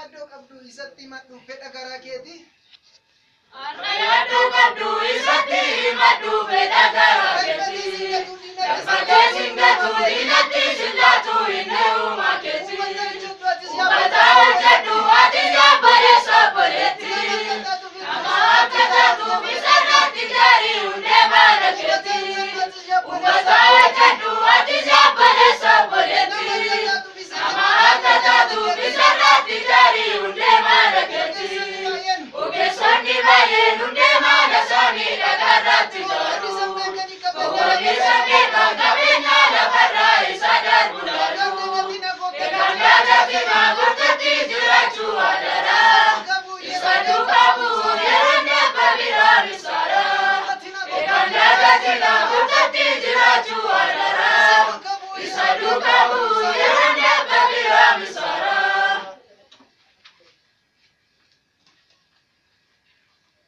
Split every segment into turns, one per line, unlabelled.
yaadoo qabdu isatti himadhu fedha garaa keeti.
Har'a yaadoo qabdu isatti himadhu fedha garaa keeti. Darbatee singatu dinatti sillaatu inni uumaa keeti. Uffata hojjedhu ati yaabbareessa boleetti. Nama akka taatu bisarratti gaarii hundee maana keeti. Uffata hojjedhu ati yaabbareessa boleetti. Nama akka taatu bisarratti gaarii hundee maana keeti. Ogeessonni baay'een hundee maana isaanii dhagaarratti jaaru. Ogoonni sammee kan qabeenya lafarraa isa darbu laalu. Egaan yaadatti maagurtatti jiraachuu adara. Isa duukaa bu'uun yeroo dhibba biraan isaadha. Egaan yaadatti maagurtatti jiraachuu adara. Isa duukaa bu'uun yeroo dhibba biraan isaadha.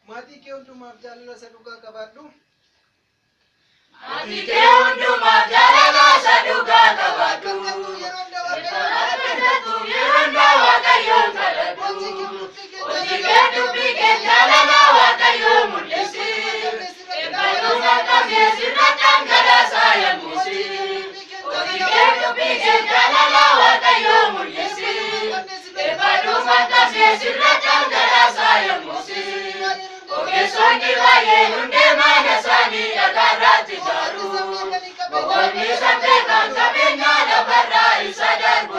Maatii kee hundumaaf jaalala isa dhugaa qabaadhu.
Maatii kee hundumaaf jaalala isa dhugaa qabaadhu. Yeroo hundaa Waaqayyoon kadhadhu. Hojii kee dubbii kee jaalala Waaqayyoo mul'isi. Eebbaluuma qabee sirna dhangalaasaa yemmuusi. Hojii kee dubbii kee jaalala Waaqayyoo mul'isi. Eebbaluuma qabee sirna dhangalaasaa yemmuusi. Ogeessonni baay'een hundee maana isaanii dhagaarratti jaaru. Ogoonni sammee kan qabeenya lafarraa isa darbu.